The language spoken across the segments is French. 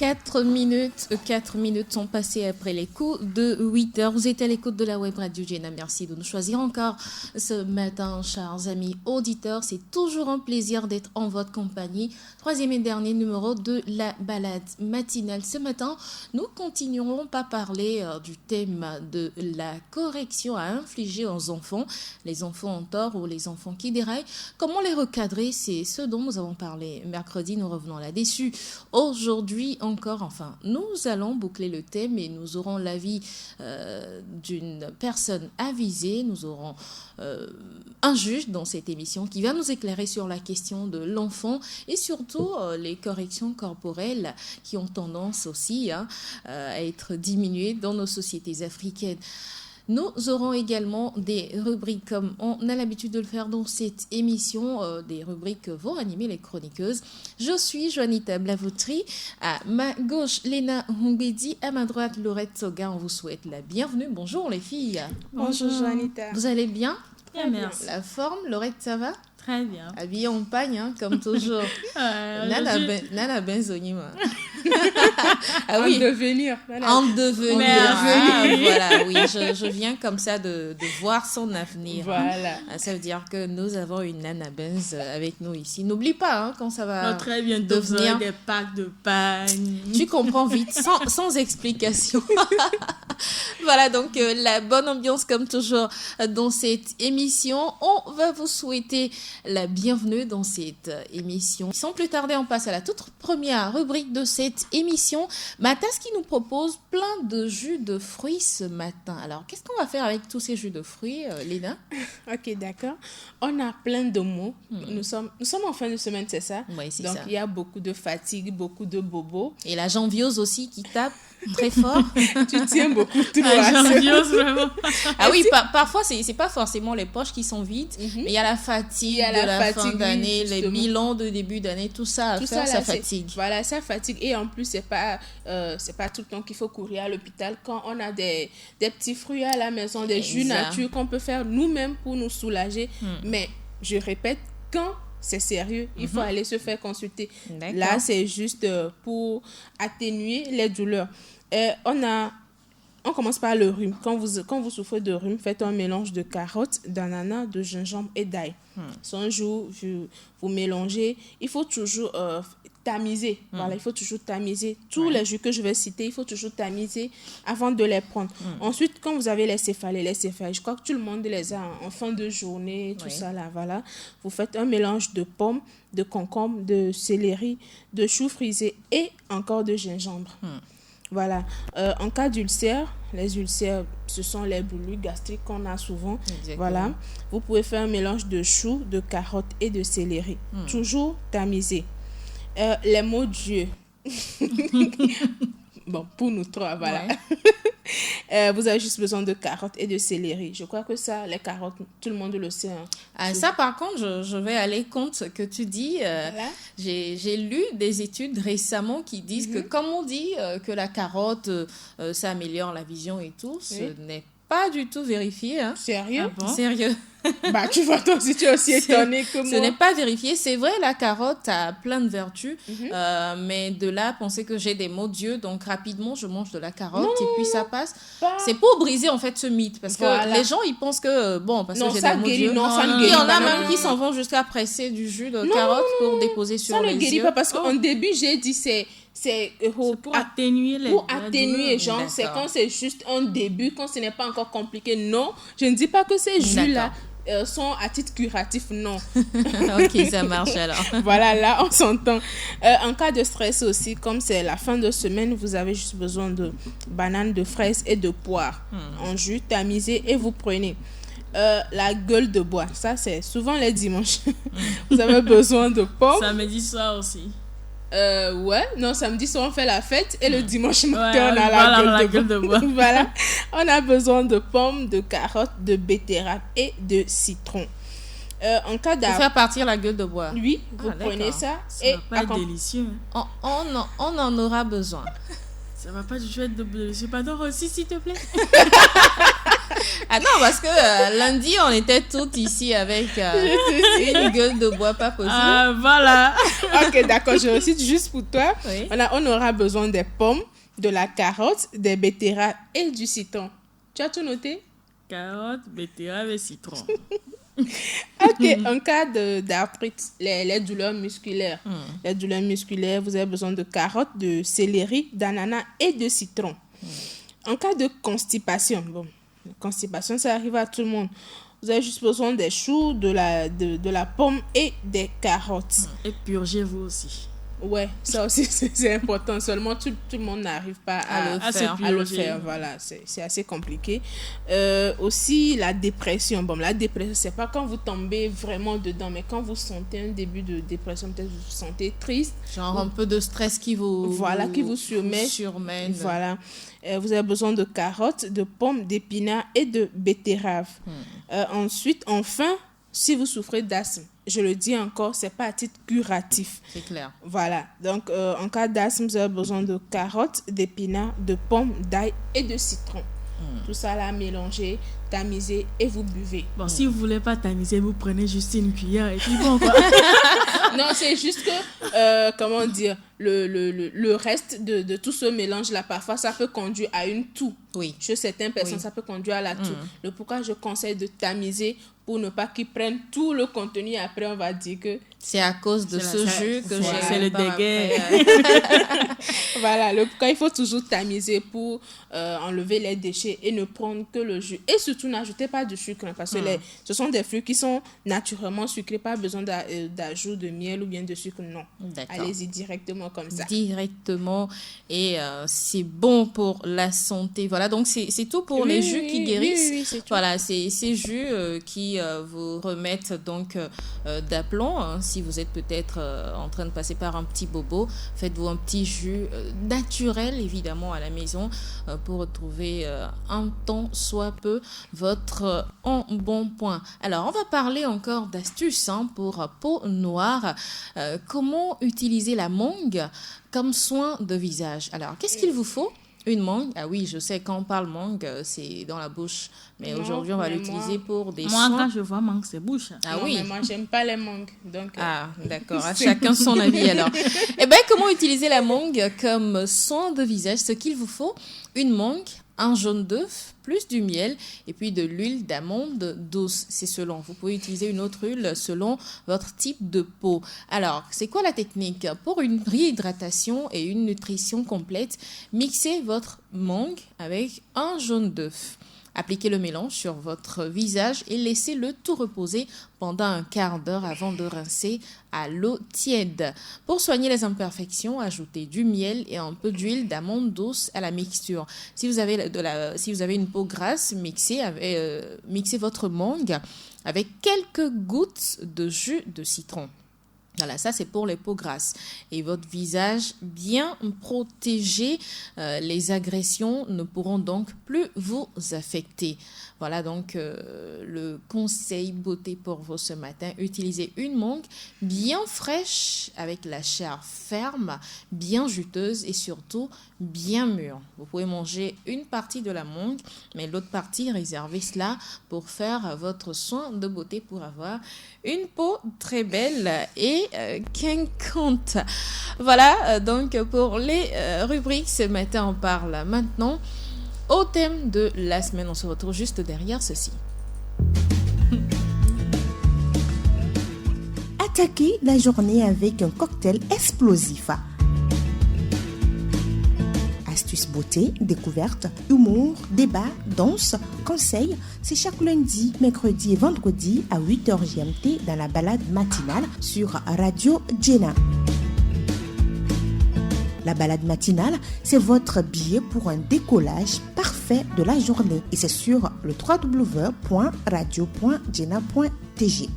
4 minutes sont passées après les coups de 8 heures. Vous êtes à l'écoute de la web radio Jena. Merci de nous choisir encore ce matin, chers amis auditeurs. C'est toujours un plaisir d'être en votre compagnie. Troisième et dernier numéro de la balade matinale. Ce matin, nous continuerons par parler du thème de la correction à infliger aux enfants. Les enfants en tort ou les enfants qui déraillent. Comment les recadrer? C'est ce dont nous avons parlé mercredi. Nous revenons là-dessus. Aujourd'hui encore, nous allons boucler le thème et nous aurons l'avis d'une personne avisée. Nous aurons un juge dans cette émission qui va nous éclairer sur la question de l'enfant et surtout les corrections corporelles qui ont tendance aussi à être diminuées dans nos sociétés africaines. Nous aurons également des rubriques comme on a l'habitude de le faire dans cette émission, des rubriques que vont animer les chroniqueuses. Je suis Joanita Blavoutri, à ma gauche Léna Humbedi, à ma droite Laurette Soga. On vous souhaite la bienvenue. Bonjour les filles. Bonjour Joanita. Vous allez bien? Bien, merci. La forme, Laurette, ça va? Très bien. Habillée en pagne, comme toujours. Nana Benzonima. Ah oui. En devenir. En devenir. Voilà, oui, je viens comme ça de voir son avenir. Voilà. Ça veut dire que nous avons une Nana Benz avec nous ici. N'oublie pas quand ça va très bien devenir des packs de pagne. Tu comprends vite, sans explication. Voilà, donc la bonne ambiance comme toujours dans cette émission. On va vous souhaiter la bienvenue dans cette émission. Sans plus tarder, on passe à la toute première rubrique de cette émission. Matas qui nous propose plein de jus de fruits ce matin. Alors, qu'est-ce qu'on va faire avec tous ces jus de fruits, Léna? Ok, d'accord. On a plein de mots. Nous sommes en fin de semaine, c'est ça? Oui, c'est donc, ça. Il y a beaucoup de fatigue, beaucoup de bobos. Et la janviose aussi qui tape très fort. Tu tiens beaucoup trop à janviose, vraiment. Ah oui, parfois, c'est pas forcément les poches qui sont vides, mais il y a la fatigue de la fin d'année, les bilans de début d'année, tout ça à faire, ça fatigue. Voilà, ça fatigue. Et en plus, c'est pas tout le temps qu'il faut courir à l'hôpital. Quand on a des petits fruits à la maison, des jus nature qu'on peut faire nous-mêmes pour nous soulager. Mais, je répète, quand c'est sérieux, il faut aller se faire consulter. D'accord. Là, c'est juste pour atténuer les douleurs. On commence par le rhume. Quand vous souffrez de rhume, faites un mélange de carottes, d'ananas, de gingembre et d'ail. C'est un jour, vous mélangez. Il faut toujours tamiser. Voilà, il faut toujours tamiser. Tous les jus que je vais citer, il faut toujours tamiser avant de les prendre. Ensuite, quand vous avez les céphalées, je crois que tout le monde les a en fin de journée, tout ça là, voilà. Vous faites un mélange de pommes, de concombre, de céleri, de choux frisés et encore de gingembre. Voilà. En cas d'ulcère, les ulcères, ce sont les brûlures gastriques qu'on a souvent. Exactement. Voilà. Vous pouvez faire un mélange de choux, de carottes et de céleri. Toujours tamisé. Les mots de Dieu. Bon, pour nous trois, voilà. Ouais. Vous avez juste besoin de carottes et de céleri. Je crois que ça, les carottes, tout le monde le sait. Ça, par contre, je vais aller contre ce que tu dis. Voilà. J'ai lu des études récemment qui disent que, comme on dit que la carotte, ça améliore la vision et tout, ce n'est pas du tout vérifié. Sérieux? Ah bon? Sérieux. Bah, tu vois, toi aussi, tu es aussi étonnée que moi. Ce n'est pas vérifié. C'est vrai, la carotte a plein de vertus, mais de là, penser que j'ai des maux d'yeux, donc rapidement, je mange de la carotte et puis ça passe. C'est pour briser, en fait, ce mythe. Parce que les gens, ils pensent que, parce que j'ai des maux d'yeux. Il y en a même qui s'en vont jusqu'à presser du jus de carotte pour déposer sur les yeux. Ça ne guérit pas parce qu'en début, j'ai dit c'est pour atténuer les genre c'est quand c'est juste un début, quand ce n'est pas encore compliqué. Non, je ne dis pas que ces jus là sont à titre curatif, non. Ok, ça marche alors. Voilà, là on s'entend. En cas de stress aussi, comme c'est la fin de semaine, vous avez juste besoin de bananes, de fraises et de poires en jus tamisé et vous prenez. La gueule de bois, ça c'est souvent les dimanches. Vous avez besoin de pommes. Samedi soir aussi. Samedi soir on fait la fête et le dimanche matin on a la gueule de bois. Voilà, on a besoin de pommes, de carottes, de betteraves et de citron. En cas pour faire partir la gueule de bois. Oui, vous prenez ça et va pas être délicieux. On en aura besoin. Ça va pas du tout être délicieux. Pardon, aussi s'il te plaît. Ah non, parce que lundi, on était toutes ici avec une gueule de bois pas possible. Ah, voilà. Ok, d'accord, je recite juste pour toi. Oui. On aura besoin des pommes, de la carotte, des betteraves et du citron. Tu as tout noté? Carottes, betterave et citron. Ok, en cas d'arthrite, les douleurs musculaires. Les douleurs musculaires, vous avez besoin de carottes, de céleri, d'ananas et de citron. En cas de constipation, constipation, ça arrive à tout le monde. Vous avez juste besoin des choux, de la pomme et des carottes. Et purgez-vous aussi. Ouais, ça aussi c'est important. Seulement tout le monde n'arrive pas à le faire. Voilà, c'est assez compliqué. Aussi la dépression. Bon, la dépression, c'est pas quand vous tombez vraiment dedans, mais quand vous sentez un début de dépression, peut-être vous vous sentez triste. Genre un peu de stress qui vous surmène. Voilà. Vous avez besoin de carottes, de pommes, d'épinards et de betteraves. Ensuite, enfin, si vous souffrez d'asthme, je le dis encore, c'est pas à titre curatif. C'est clair. Voilà. Donc, en cas d'asthme, vous avez besoin de carottes, d'épinards, de pommes, d'ail et de citron. Tout ça là, mélangez, tamisez et vous buvez. Bon, si vous voulez pas tamiser, vous prenez juste une cuillère et puis bon, quoi. Non, c'est juste que, comment dire, le reste de tout ce mélange-là, parfois, ça peut conduire à une toux. Oui. Chez certaines personnes, ça peut conduire à la toux. Le pourquoi je conseille de tamiser pour ne pas qu'ils prennent tout le contenu. Après, on va dire que c'est à cause de ce jus que j'ai. C'est le déguet. Voilà, le pourquoi il faut toujours tamiser pour enlever les déchets et ne prendre que le jus. Et surtout, n'ajoutez pas de sucre parce que ce sont des fruits qui sont naturellement sucrés, pas besoin d'ajout de miel ou bien de sucre, non. D'accord. Allez-y directement comme ça. Directement et c'est bon pour la santé. Voilà, donc c'est tout pour les jus qui guérissent. Oui, c'est tout. Voilà, c'est ces jus qui vous remettent donc d'aplomb. Hein. Si vous êtes peut-être en train de passer par un petit bobo, faites-vous un petit jus naturel, évidemment, à la maison pour retrouver un tant soit peu votre embonpoint. Alors, on va parler encore d'astuces pour peau noire. Comment utiliser la mangue comme soin de visage? Alors, qu'est-ce qu'il vous faut? Une mangue? Ah oui, je sais, quand on parle mangue, c'est dans la bouche. Mais aujourd'hui, on va l'utiliser pour des Moi, soins. quand je vois mangue, c'est bouche. Ah Non, oui. mais moi, j'aime pas les mangues. Donc, Ah, d'accord. À chacun son avis, alors. Eh bien, comment utiliser la mangue comme soin de visage? Ce qu'il vous faut, une mangue, un jaune d'œuf, plus du miel et puis de l'huile d'amande douce. C'est selon. Vous pouvez utiliser une autre huile selon votre type de peau. Alors, c'est quoi la technique? Pour une réhydratation et une nutrition complète, mixez votre mangue avec un jaune d'œuf. Appliquez le mélange sur votre visage et laissez-le tout reposer pendant un quart d'heure avant de rincer à l'eau tiède. Pour soigner les imperfections, ajoutez du miel et un peu d'huile d'amande douce à la mixture. Si vous avez une peau grasse, mixez votre mangue avec quelques gouttes de jus de citron. Voilà, ça c'est pour les peaux grasses. Et votre visage bien protégé, les agressions ne pourront donc plus vous affecter. Voilà donc le conseil beauté pour vous ce matin. Utilisez une mangue bien fraîche avec la chair ferme, bien juteuse et surtout bien mûre. Vous pouvez manger une partie de la mangue, mais l'autre partie, réservez cela pour faire votre soin de beauté pour avoir une peau très belle et quinquante. Voilà donc pour les rubriques. Ce matin, on parle maintenant au thème de la semaine. On se retrouve juste derrière ceci. Attaquez la journée avec un cocktail explosif. Astuces beauté, découverte, humour, débat, danse, conseils, c'est chaque lundi, mercredi et vendredi à 8h GMT dans la balade matinale sur Radio Jenna. La balade matinale, c'est votre billet pour un décollage parfait de la journée et c'est sur le www.radio.jenna.tg.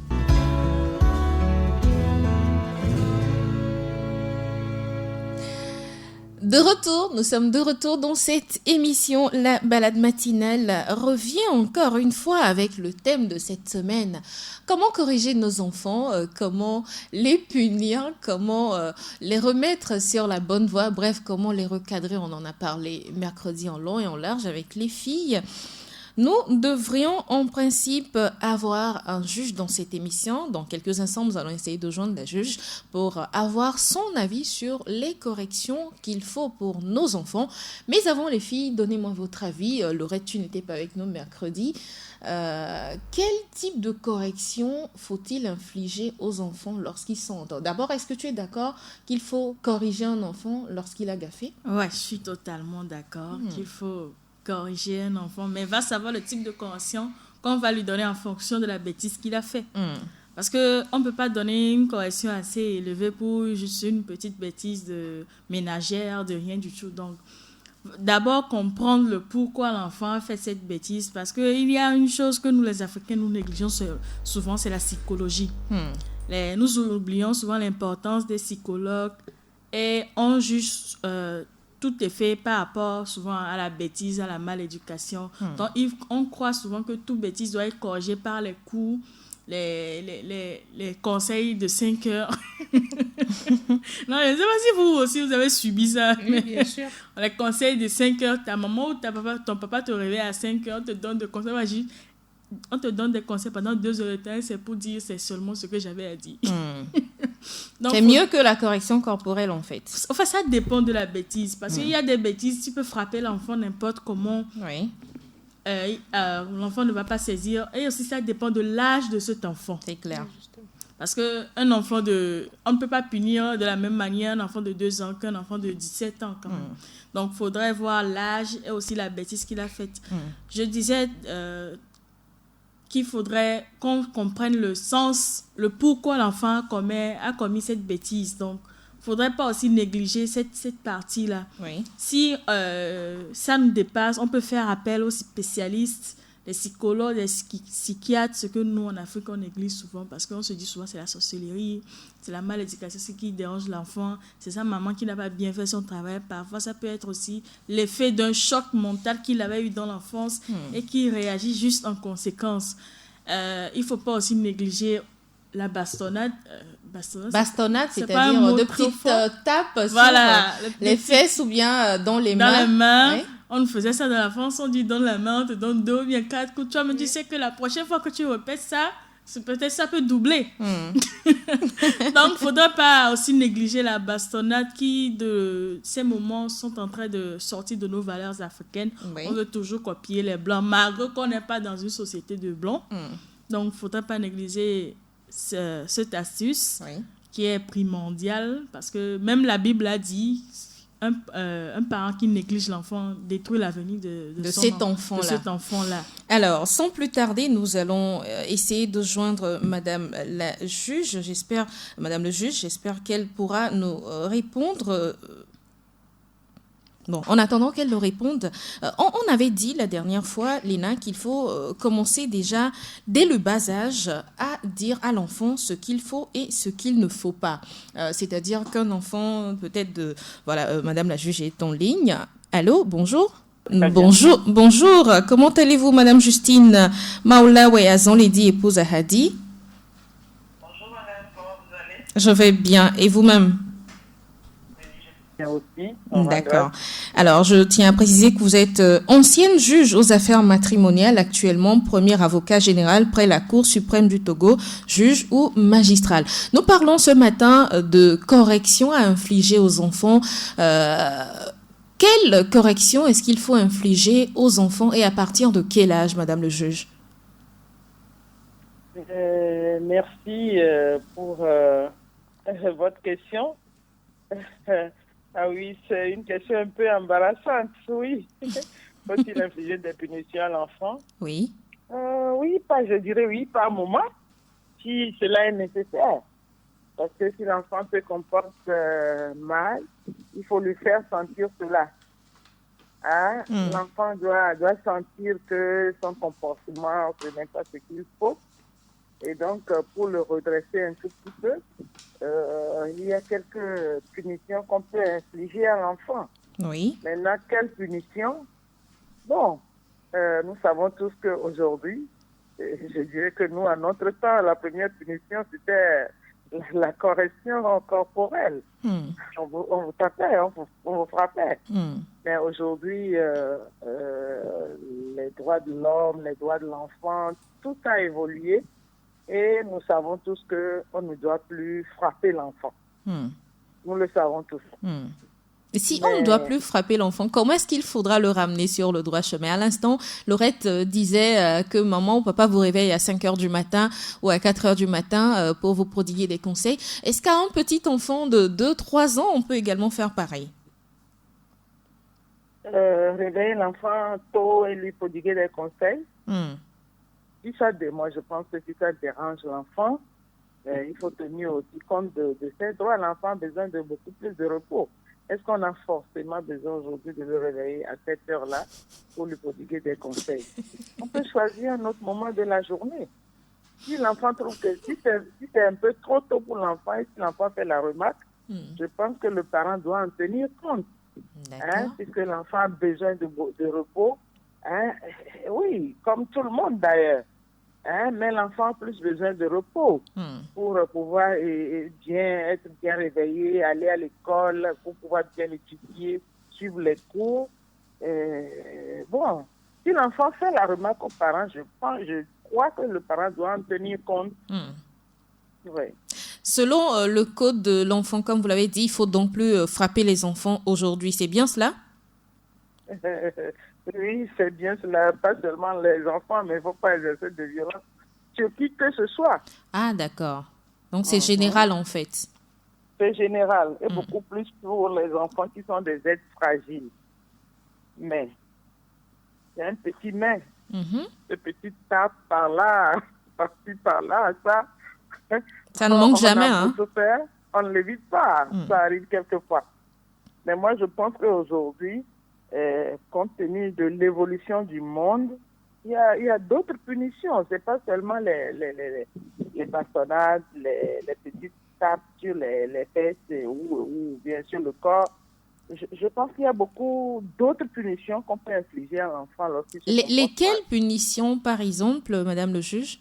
De retour, nous sommes de retour dans cette émission. La balade matinale revient encore une fois avec le thème de cette semaine. Comment corriger nos enfants, comment les punir, comment les remettre sur la bonne voie, bref, comment les recadrer. On en a parlé mercredi en long et en large avec les filles. Nous devrions en principe avoir un juge dans cette émission. Dans quelques instants, nous allons essayer de joindre la juge pour avoir son avis sur les corrections qu'il faut pour nos enfants. Mais avant les filles, donnez-moi votre avis. Laurette, tu n'étais pas avec nous mercredi. Quel type de correction faut-il infliger aux enfants lorsqu'ils sont... D'abord, est-ce que tu es d'accord qu'il faut corriger un enfant lorsqu'il a gaffé? Ouais, je suis totalement d'accord qu'il faut corriger un enfant, mais va savoir le type de correction qu'on va lui donner en fonction de la bêtise qu'il a fait. Parce qu'on ne peut pas donner une correction assez élevée pour juste une petite bêtise de ménagère, de rien du tout. Donc, d'abord, comprendre le pourquoi l'enfant a fait cette bêtise. Parce qu'il y a une chose que nous, les Africains, nous négligeons souvent, c'est la psychologie. Nous oublions souvent l'importance des psychologues et on juge tout est fait par rapport souvent à la bêtise, à la maléducation. Donc, on croit souvent que toute bêtise doit être corrigée par les coups, les conseils de 5 heures. Non, je ne sais pas si vous aussi, vous avez subi ça. Oui, bien sûr. Les conseils de 5 heures, ta maman ou ton papa te réveille à 5 heures, te donne des conseils. Imagine, on te donne des conseils pendant 2 heures de temps, c'est pour dire c'est seulement ce que j'avais à dire. Donc, c'est mieux que la correction corporelle, en fait. Enfin, ça dépend de la bêtise. Parce qu'il y a des bêtises, tu peux frapper l'enfant n'importe comment. Oui. L'enfant ne va pas saisir. Et aussi, ça dépend de l'âge de cet enfant. C'est clair. Parce qu'un enfant on ne peut pas punir de la même manière un enfant de 2 ans qu'un enfant de 17 ans quand même. Donc, il faudrait voir l'âge et aussi la bêtise qu'il a faite. Je disais qu'il faudrait qu'on comprenne le sens, le pourquoi l'enfant a commis cette bêtise. Donc, il ne faudrait pas aussi négliger cette partie-là. Oui. Si ça nous dépasse, on peut faire appel aux spécialistes, les psychologues, les psychiatres, ce que nous, en Afrique, on néglige souvent parce qu'on se dit souvent c'est la sorcellerie, c'est la malédication, ce qui dérange l'enfant, c'est sa maman qui n'a pas bien fait son travail. Parfois, ça peut être aussi l'effet d'un choc mental qu'il avait eu dans l'enfance et qui réagit juste en conséquence. Il ne faut pas aussi négliger la bastonnade. Bastonnade, c'est c'est-à-dire pas un mot de trop petites fort. tapes Voilà, sur les fesses ou bien dans les mains. Dans les mains. Oui. On faisait ça dans l'enfance, on dit donne la main, on te donne 2 ou bien 4 coups. Toi, mais tu sais que la prochaine fois que tu répètes ça, peut-être ça peut doubler. Donc, il ne faudrait pas aussi négliger la bastonnade qui, de ces moments, sont en train de sortir de nos valeurs africaines. Oui. On veut toujours copier les Blancs, malgré qu'on n'est pas dans une société de Blancs. Donc, il ne faudrait pas négliger cette astuce qui est primordiale parce que même la Bible a dit un parent qui néglige l'enfant détruit l'avenir de cet enfant-là. Alors, sans plus tarder, nous allons essayer de joindre Madame la juge. Madame le juge, j'espère qu'elle pourra nous répondre. Bon, en attendant qu'elle nous réponde, on avait dit la dernière fois, Léna, qu'il faut commencer déjà, dès le bas âge, à dire à l'enfant ce qu'il faut et ce qu'il ne faut pas. C'est-à-dire qu'un enfant, peut-être Madame la juge est en ligne. Allô, bonjour. Bonjour. Comment allez-vous, Madame Justine Maoulawe Azan, Lady épouse à Hadi? Bonjour, madame. Comment vous allez? Je vais bien. Et vous-même? Aussi. D'accord. Alors, je tiens à préciser que vous êtes ancienne juge aux affaires matrimoniales, actuellement premier avocat général près la Cour suprême du Togo, juge ou magistral. Nous parlons ce matin de correction à infliger aux enfants. Quelle correction est-ce qu'il faut infliger aux enfants et à partir de quel âge, Madame le juge? Merci pour votre question. Ah oui, c'est une question un peu embarrassante, oui. Faut-il infliger des punitions à l'enfant? Oui. Oui, je dirais oui, par moment, si cela est nécessaire. Parce que si l'enfant se comporte mal, il faut lui faire sentir cela. L'enfant doit sentir que son comportement ne n'est pas ce qu'il faut. Et donc, pour le redresser un tout petit peu, il y a quelques punitions qu'on peut infliger à l'enfant. Oui. Maintenant, quelle punition? Bon, nous savons tous qu'aujourd'hui, je dirais que nous, à notre temps, la première punition, c'était la correction corporelle. On vous tapait, on vous frappait. Mais aujourd'hui, les droits de l'homme, les droits de l'enfant, tout a évolué et nous savons tous qu'on ne doit plus frapper l'enfant. Nous le savons tous. Et si on ne doit plus frapper l'enfant, comment est-ce qu'il faudra le ramener sur le droit chemin? À l'instant, Laurette disait que maman ou papa vous réveille à 5 heures du matin ou à 4 heures du matin pour vous prodiguer des conseils. Est-ce qu'à un petit enfant de 2-3 ans, on peut également faire pareil? Réveiller l'enfant tôt et lui prodiguer des conseils. Moi, je pense que si ça dérange l'enfant, il faut tenir aussi compte de ses droits. L'enfant a besoin de beaucoup plus de repos. Est-ce qu'on a forcément besoin aujourd'hui de le réveiller à cette heure-là pour lui prodiguer des conseils? On peut choisir un autre moment de la journée. Si l'enfant trouve que si c'est un peu trop tôt pour l'enfant et si l'enfant fait la remarque, je pense que le parent doit en tenir compte. Puisque l'enfant a besoin de repos. Oui, comme tout le monde d'ailleurs. Mais l'enfant a plus besoin de repos pour pouvoir être bien réveillé, aller à l'école, pour pouvoir bien étudier, suivre les cours. Si l'enfant fait la remarque aux parents, je crois que le parent doit en tenir compte. Oui. Selon le code de l'enfant, comme vous l'avez dit, il faut donc plus frapper les enfants aujourd'hui. C'est bien cela? Oui, c'est bien cela. Pas seulement les enfants, mais il ne faut pas exercer de violence sur qui que ce soit. Ah, d'accord. Donc, c'est général, en fait. C'est général. Et beaucoup plus pour les enfants qui sont des êtres fragiles. Mais, il y a un petit mais. Ce petit tape par là, par-ci, par-là, ça ne manque jamais, on ne l'évite pas. Ça arrive quelquefois. Mais moi, je pense qu'aujourd'hui, compte tenu de l'évolution du monde, il y a d'autres punitions. Ce n'est pas seulement les bastonnades, les petites tapes sur les fesses ou bien sûr le corps. Je pense qu'il y a beaucoup d'autres punitions qu'on peut infliger à l'enfant lorsqu'il se comporte mal. Lesquelles punitions, par exemple, Madame le juge?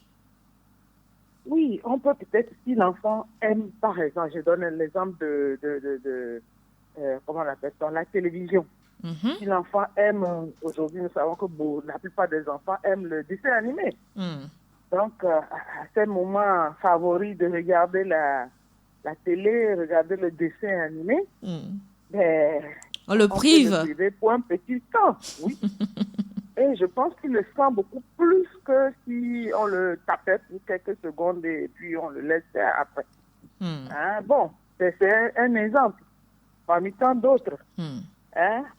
Oui, on peut peut-être, si l'enfant aime, par exemple, je donne l'exemple de comment on appelle ça, la télévision. Si l'enfant aime, aujourd'hui nous savons que la plupart des enfants aiment le dessin animé. Donc, à ces moments favoris de regarder la télé, regarder le dessin animé, on le prive. Peut le priver pour un petit temps, oui. Et je pense qu'il le sent beaucoup plus que si on le tapait pour quelques secondes et puis on le laisse faire après. C'est un exemple parmi tant d'autres.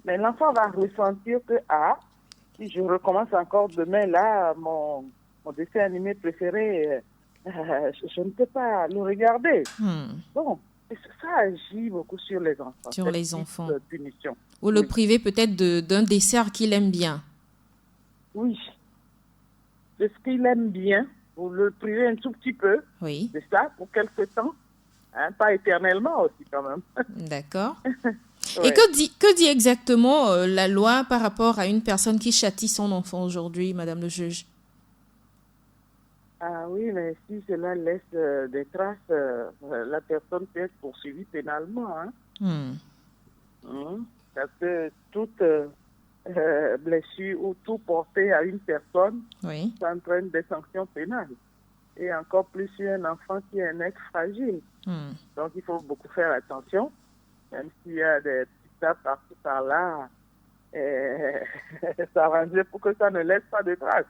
Mais l'enfant va ressentir que, si je recommence encore demain, là, mon dessin animé préféré, je ne peux pas le regarder. Bon, ça agit beaucoup sur les enfants. Sur les enfants. Punition. Ou le priver peut-être d'un dessert qu'il aime bien. Oui. De ce qu'il aime bien, vous le priver un tout petit peu de ça pour quelque temps. Pas éternellement aussi quand même. D'accord. Ouais. Et que dit exactement la loi par rapport à une personne qui châtie son enfant aujourd'hui, Madame le juge? Ah oui, mais si cela laisse des traces, la personne peut être poursuivie pénalement. Parce que toute blessure ou tout porté à une personne, ça entraîne des sanctions pénales. Et encore plus sur un enfant qui est un être fragile. Donc il faut beaucoup faire attention. Même s'il y a des petits tapes par-ci par-là, s'arranger pour que ça ne laisse pas de traces.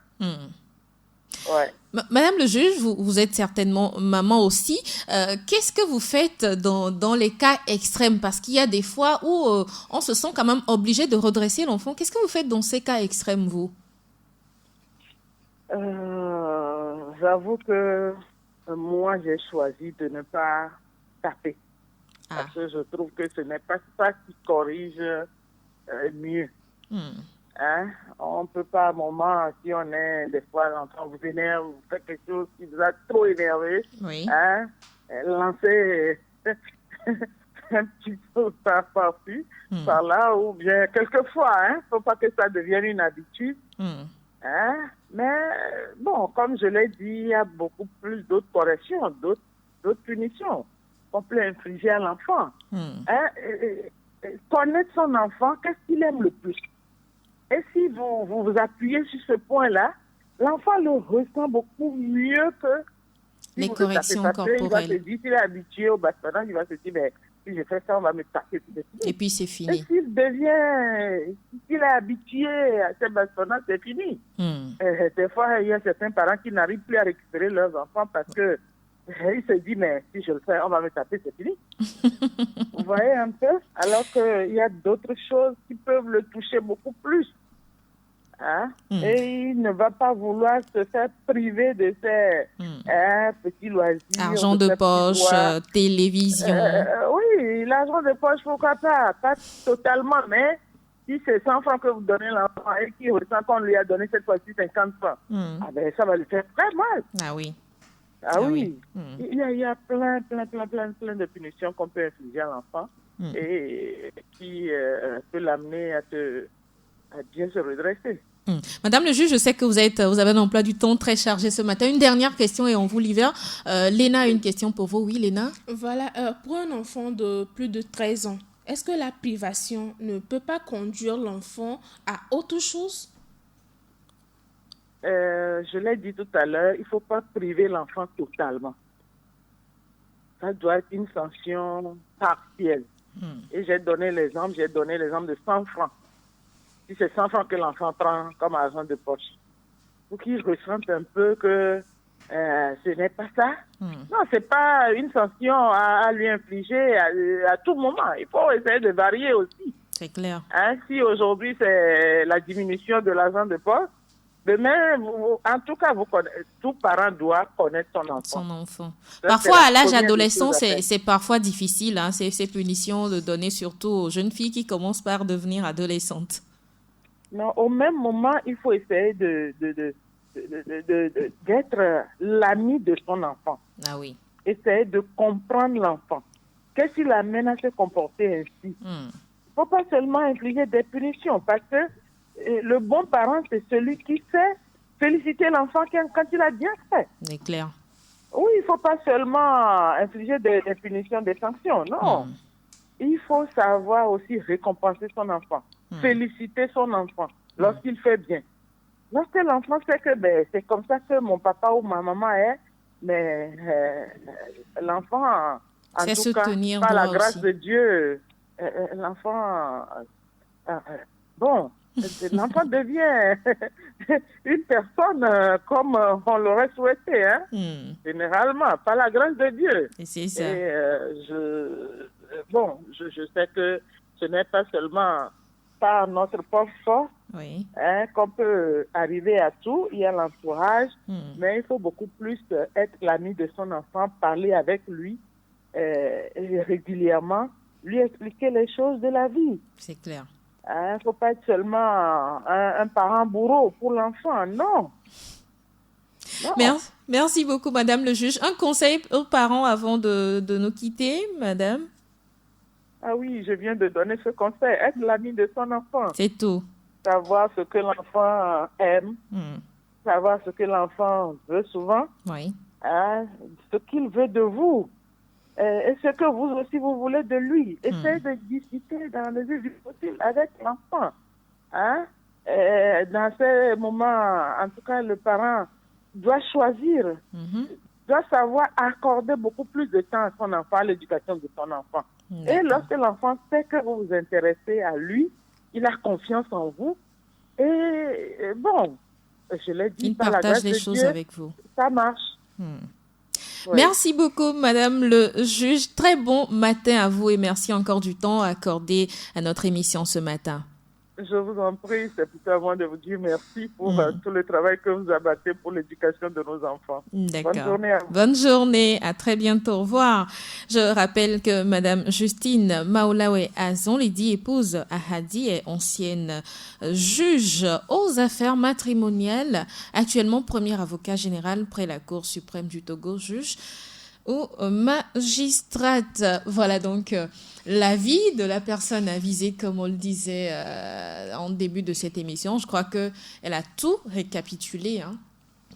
Ouais. Madame le juge, vous êtes certainement maman aussi. Qu'est-ce que vous faites dans les cas extrêmes? Parce qu'il y a des fois où on se sent quand même obligé de redresser l'enfant. Qu'est-ce que vous faites dans ces cas extrêmes, vous? J'avoue que moi, j'ai choisi de ne pas taper. Parce que je trouve que ce n'est pas ça qui corrige mieux. On ne peut pas, à un moment, si on est, des fois, l'enfant vous énerve, vous faites quelque chose qui vous a trop énervé, lancer un petit peu par-ci, par-là, ou bien quelquefois, il ne faut pas que ça devienne une habitude. Mais bon, comme je l'ai dit, il y a beaucoup plus d'autres corrections, d'autres d'autres punitions qu'on peut infliger à l'enfant. Connaître son enfant, qu'est-ce qu'il aime le plus? Et si vous appuyez sur ce point-là, l'enfant le ressent beaucoup mieux que si les corrections corporelles. Il va se dire, s'il est habitué au bastonnage, il va se dire, mais si je fais ça, on va me taper. Et puis c'est fini. Et s'il est habitué à ce bastonnage, c'est fini. Des fois, il y a certains parents qui n'arrivent plus à récupérer leurs enfants parce que ils se disent, mais si je le fais, on va me taper, c'est fini. Vous voyez un peu? Alors qu'il y a d'autres choses qui peuvent le toucher beaucoup plus. Et il ne va pas vouloir se faire priver de ses petits loisirs. Argent de poche, télévision. Oui, l'argent de poche, pourquoi pas? Pas totalement, mais si c'est 100 francs que vous donnez à l'enfant et qu'il ressent qu'on lui a donné cette fois-ci 50 francs, ça va lui faire très mal. Ah oui. Ah oui. Il y a plein de punitions qu'on peut infliger à l'enfant et qui peut l'amener à bien se redresser. Madame le juge, je sais que vous avez un emploi du temps très chargé ce matin. Une dernière question et on vous libère. Léna a une question pour vous. Oui, Léna? Voilà, pour un enfant de plus de 13 ans, est-ce que la privation ne peut pas conduire l'enfant à autre chose? Je l'ai dit tout à l'heure, il ne faut pas priver l'enfant totalement. Ça doit être une sanction partielle. Et j'ai donné l'exemple de 100 francs. Si c'est 100 francs que l'enfant prend comme argent de poche, pour qu'il ressente un peu que ce n'est pas ça. Non, ce n'est pas une sanction à lui infliger à tout moment. Il faut essayer de varier aussi. C'est clair. Si aujourd'hui c'est la diminution de l'argent de poche, demain, en tout cas, tout parent doit connaître son enfant. Parfois, à l'âge adolescent, c'est parfois difficile, ces punitions de donner surtout aux jeunes filles qui commencent par devenir adolescentes. Non, au même moment, il faut essayer d'être l'ami de son enfant. Ah oui. Essayer de comprendre l'enfant. Qu'est-ce qui l'amène à se comporter ainsi? Il ne faut pas seulement infliger des punitions, parce que le bon parent, c'est celui qui sait féliciter l'enfant quand il a bien fait. C'est clair. Oui, il ne faut pas seulement infliger des punitions, des sanctions, non. Il faut savoir aussi récompenser son enfant, féliciter son enfant lorsqu'il fait bien. Lorsque l'enfant sait que c'est comme ça que mon papa ou ma maman est, mais l'enfant, en tout cas, par la grâce de Dieu, l'enfant... l'enfant devient une personne comme on l'aurait souhaité, généralement, par la grâce de Dieu. Et c'est ça. Et je sais que ce n'est pas seulement par notre propre force qu'on peut arriver à tout. Il y a l'entourage, mais il faut beaucoup plus être l'ami de son enfant, parler avec lui régulièrement, lui expliquer les choses de la vie. C'est clair. Il ne faut pas être seulement un parent bourreau pour l'enfant, non. Merci beaucoup, Madame le juge. Un conseil aux parents avant de nous quitter, Madame? Ah oui, je viens de donner ce conseil. Être l'ami de son enfant. C'est tout. Savoir ce que l'enfant aime, savoir ce que l'enfant veut souvent, ce qu'il veut de vous. Et ce que vous aussi vous voulez de lui. Essayez de discuter dans le vif du possible avec l'enfant. Dans ces moments, en tout cas, le parent doit choisir, doit savoir accorder beaucoup plus de temps à son enfant, à l'éducation de son enfant. Et lorsque l'enfant sait que vous vous intéressez à lui, il a confiance en vous. Et je l'ai dit, il par la partage grâce les de choses Dieu, avec vous. Ça marche. Oui. Merci beaucoup, Madame le juge. Très bon matin à vous et merci encore du temps accordé à notre émission ce matin. Je vous en prie, c'est plutôt à moi de vous dire merci pour tout le travail que vous abattez pour l'éducation de nos enfants. D'accord. Bonne journée à vous. Bonne journée, à très bientôt. Au revoir. Je rappelle que Madame Justine Maolawe Azon, Lydie, épouse Ahadi, est ancienne juge aux affaires matrimoniales, actuellement premier avocat général près la Cour suprême du Togo, juge ou magistrate. Voilà donc l'avis de la personne avisée, comme on le disait en début de cette émission. Je crois qu'elle a tout récapitulé,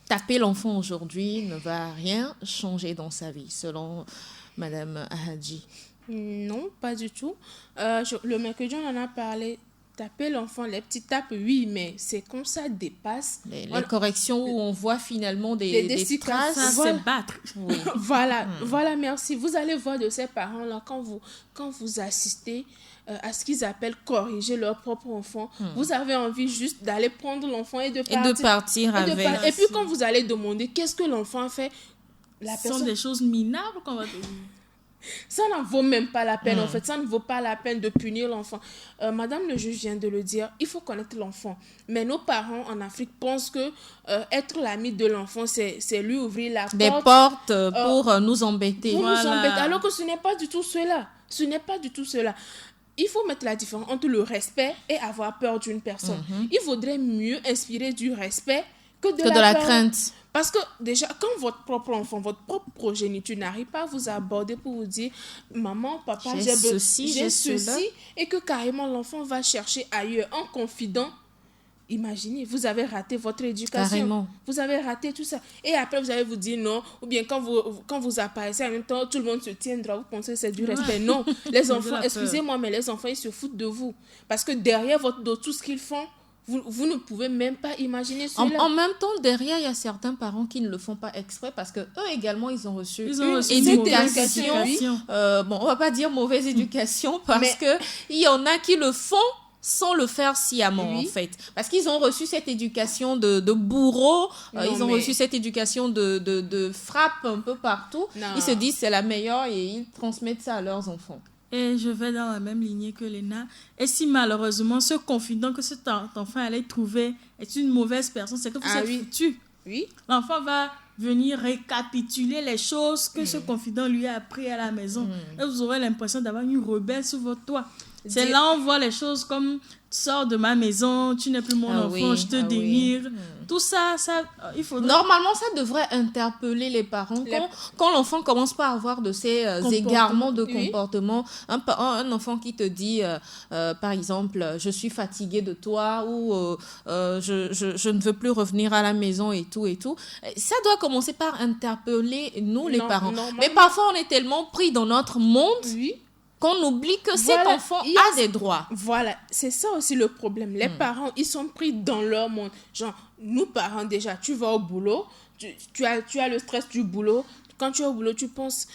taper l'enfant aujourd'hui ne va rien changer dans sa vie, selon Madame Ahadji? Non, pas du tout. Le mercredi, on en a parlé. Taper l'enfant, les petits tapes, oui, mais c'est comme ça dépasse. Les corrections où on voit finalement des traces. Ça, Voilà. c'est battre. Oui. Voilà, merci. Vous allez voir de ces parents-là, quand vous assistez à ce qu'ils appellent corriger leur propre enfant, vous avez envie juste d'aller prendre l'enfant et de partir. avec. Et puis quand vous allez demander qu'est-ce que l'enfant a fait, Ce sont des choses minables qu'on va te dire. ça n'en vaut même pas la peine, en fait. Ça ne vaut pas la peine de punir l'enfant. Madame le juge vient de le dire, il faut connaître l'enfant. Mais nos parents en Afrique pensent que être l'ami de l'enfant, c'est lui ouvrir la porte. Des portes pour nous embêter. Pour Voilà. nous embêter. Alors que ce n'est pas du tout cela. Ce n'est pas du tout cela. Il faut mettre la différence entre le respect et avoir peur d'une personne. Il vaudrait mieux inspirer du respect que de la peur. Crainte. Parce que déjà, quand votre propre enfant, votre propre progéniture n'arrive pas à vous aborder pour vous dire « Maman, papa, J'ai ceci, j'ai ceci cela. » et que carrément l'enfant va chercher ailleurs en confident, imaginez, vous avez raté votre éducation. Carrément. Vous avez raté tout ça. Et après, vous allez vous dire non. Ou bien quand vous apparaissez en même temps, tout le monde se tient droit. Vous pensez que c'est du respect. Non. Les enfants, excusez-moi, mais les enfants, ils se foutent de vous. Parce que derrière votre dos, tout ce qu'ils font, vous ne pouvez même pas imaginer cela. En même temps, derrière, il y a certains parents qui ne le font pas exprès parce que eux également, ils ont reçu Ils une ont reçu éducation. éducation. Bon, on va pas dire mauvaise éducation parce que il y en a qui le font sans le faire sciemment, Oui. en fait. Parce qu'ils ont reçu cette éducation de bourreau, Non, ils ont mais- reçu cette éducation de frappe un peu partout. Non. Ils se disent c'est la meilleure et ils transmettent ça à leurs enfants. Et je vais dans la même lignée que Léna. Et si malheureusement, ce confident que cet enfant allait trouver est une mauvaise personne, c'est que vous êtes oui. foutu. Oui. L'enfant va venir récapituler les choses que ce confident lui a appris à la maison. Et vous aurez l'impression d'avoir une rebelle sous votre toit. C'est Dire- là où on voit les choses comme tu sors de ma maison, tu n'es plus mon Ah enfant, oui, je te ah oui. dénigre. Tout ça, il faudrait... Normalement, ça devrait interpeller les parents quand l'enfant commence pas à avoir de ces égarements de oui. comportement. Un enfant qui te dit, par exemple, je suis fatigué de toi ou je ne veux plus revenir à la maison et tout. Ça doit commencer par interpeller nous, les Non, parents. normalement- Mais parfois, on est tellement pris dans notre monde Oui. qu'on oublie que cet Voilà, enfant il y a- a des droits. Voilà, c'est ça aussi le problème. Les parents, ils sont pris dans leur monde. Genre, nous parents déjà, tu vas au boulot, tu as le stress du boulot. Quand tu es au boulot, tu penses,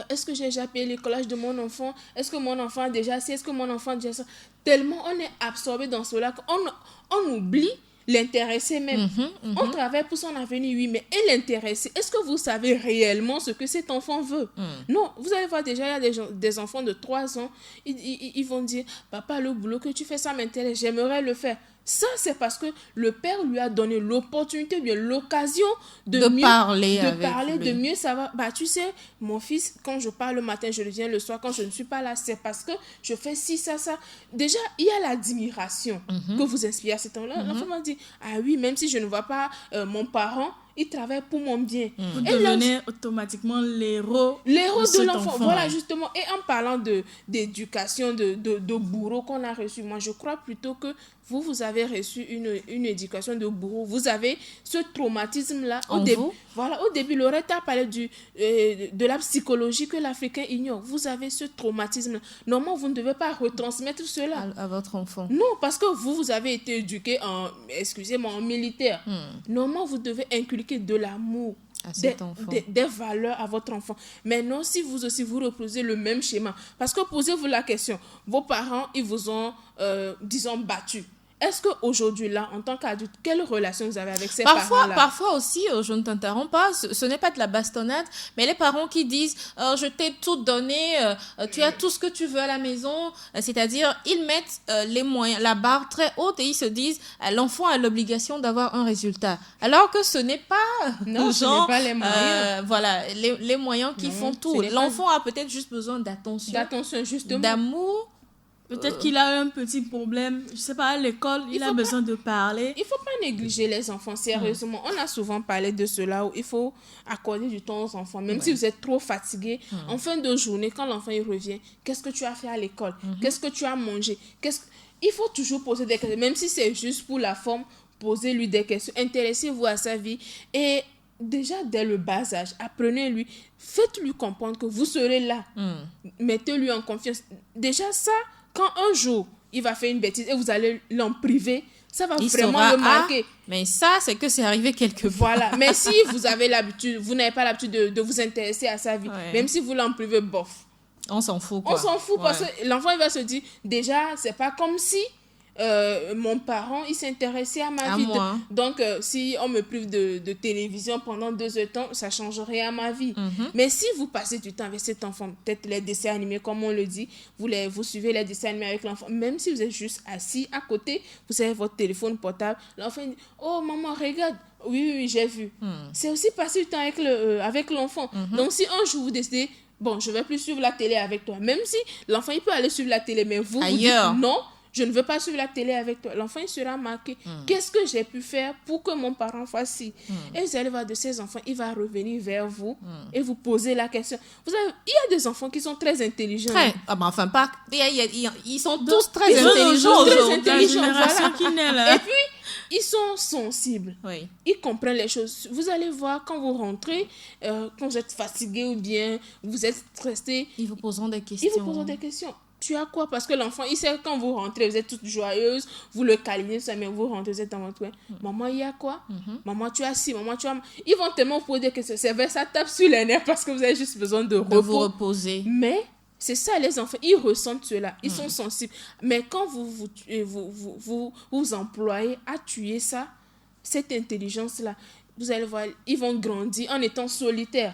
est-ce que j'ai déjà payé l'écolage de mon enfant? Est-ce que mon enfant a déjà ça? Est-ce que mon enfant a déjà ça? Tellement on est absorbé dans cela qu'on oublie l'intéressé même. On travaille pour son avenir, oui, mais et l'intéressé, est-ce que vous savez réellement ce que cet enfant veut? Non, vous allez voir déjà, il y a des enfants de 3 ans, ils vont dire, papa, le boulot que tu fais, ça m'intéresse, j'aimerais le faire. Ça, c'est parce que le père lui a donné l'opportunité, bien l'occasion de mieux parler avec lui. de mieux savoir. Bah, tu sais, mon fils, quand je parle le matin, je reviens le soir. Quand je ne suis pas là, c'est parce que je fais ci, ça. Déjà, il y a l'admiration que vous inspirez à cet homme-là. L'enfant m'a dit, ah oui, même si je ne vois pas mon parent, il travaille pour mon bien. Vous Et là, devenez automatiquement l'héros l'héros cet de l'enfant, enfant. voilà justement. Et en parlant d'éducation, de bourreau qu'on a reçu, moi je crois plutôt que vous avez reçu une éducation de bourreau. Vous avez ce traumatisme-là. En vous? Voilà, au début, Loretta parlait de la psychologie que l'Africain ignore. Vous avez ce traumatisme-là. Normalement, vous ne devez pas retransmettre cela. À votre enfant. Non, parce que vous avez été éduqué en militaire. Normalement, vous devez inculquer de l'amour, À cet enfant. des valeurs à votre enfant. Mais non, si vous aussi, vous reposez le même schéma. Parce que posez-vous la question, vos parents, ils vous ont, disons, battu. Est-ce qu'aujourd'hui, là, en tant qu'adulte, quelle relation vous avez avec ces parents-là? Parfois aussi, je ne t'interromps pas, ce n'est pas de la bastonnade, mais les parents qui disent je t'ai tout donné, tu as tout ce que tu veux à la maison, c'est-à-dire ils mettent les moyens, la barre très haute et ils se disent l'enfant a l'obligation d'avoir un résultat. Alors que ce n'est pas Non, ce n'est pas les moyens. voilà, les moyens qui Non, font ce tout. n'est pas- L'enfant a peut-être juste besoin d'attention, D'attention, justement. d'amour. Peut-être qu'il a un petit problème, je sais pas, à l'école, il a besoin de parler. Il ne faut pas négliger les enfants, sérieusement. On a souvent parlé de cela où il faut accorder du temps aux enfants. Même si vous êtes trop fatigué, en fin de journée, quand l'enfant il revient, qu'est-ce que tu as fait à l'école? Qu'est-ce que tu as mangé? Il faut toujours poser des questions, même si c'est juste pour la forme, posez-lui des questions, intéressez-vous à sa vie et déjà dès le bas âge, apprenez-lui, faites-lui comprendre que vous serez là. Mettez-lui en confiance. Déjà ça, quand un jour il va faire une bêtise et vous allez l'en priver, ça va vraiment le marquer. Mais ça, c'est que c'est arrivé quelque part. Voilà. Mais si vous avez l'habitude, vous n'avez pas l'habitude de vous intéresser à sa vie, même si vous l'en privez, bof. On s'en fout, quoi. On s'en fout parce que l'enfant, il va se dire, déjà, c'est pas comme si mon parent, il s'intéressait à ma vie. Donc, si on me prive de télévision pendant 2 heures de temps, ça change rien à ma vie. Mais si vous passez du temps avec cet enfant, peut-être les dessins animés, comme on le dit, vous suivez les dessins animés avec l'enfant, même si vous êtes juste assis à côté, vous avez votre téléphone portable, l'enfant dit, oh maman, regarde. Oui, j'ai vu. C'est aussi passer du temps avec l'enfant. Donc, si un jour vous décidez, bon, je vais plus suivre la télé avec toi, même si l'enfant, il peut aller suivre la télé, mais vous dites non, je ne veux pas suivre la télé avec toi. L'enfant, il sera marqué. Qu'est-ce que j'ai pu faire pour que mon parent fasse ci? Et vous allez voir de ces enfants, il va revenir vers vous et vous poser la question. Il y a des enfants qui sont très intelligents. Enfin, pas. Ils sont tous très intelligents. Très intelligents. Et puis, ils sont sensibles. Ils comprennent les choses. Vous allez voir quand vous rentrez, quand vous êtes fatigué ou bien vous êtes stressé. Ils vous poseront des questions. Tu as quoi? Parce que l'enfant, il sait quand vous rentrez, vous êtes toute joyeuse, vous le câlinez, mais vous rentrez, vous êtes dans votre coin. Maman, il y a quoi? Maman, tu as ci, maman, tu as... Ils vont tellement vous poser des questions. C'est vrai, ça tape sur les nerfs parce que vous avez juste besoin de repos. Vous reposer. Mais c'est ça, les enfants, ils ressentent cela, ils sont sensibles. Mais quand vous employez à tuer ça, cette intelligence-là, vous allez voir, ils vont grandir en étant solitaires.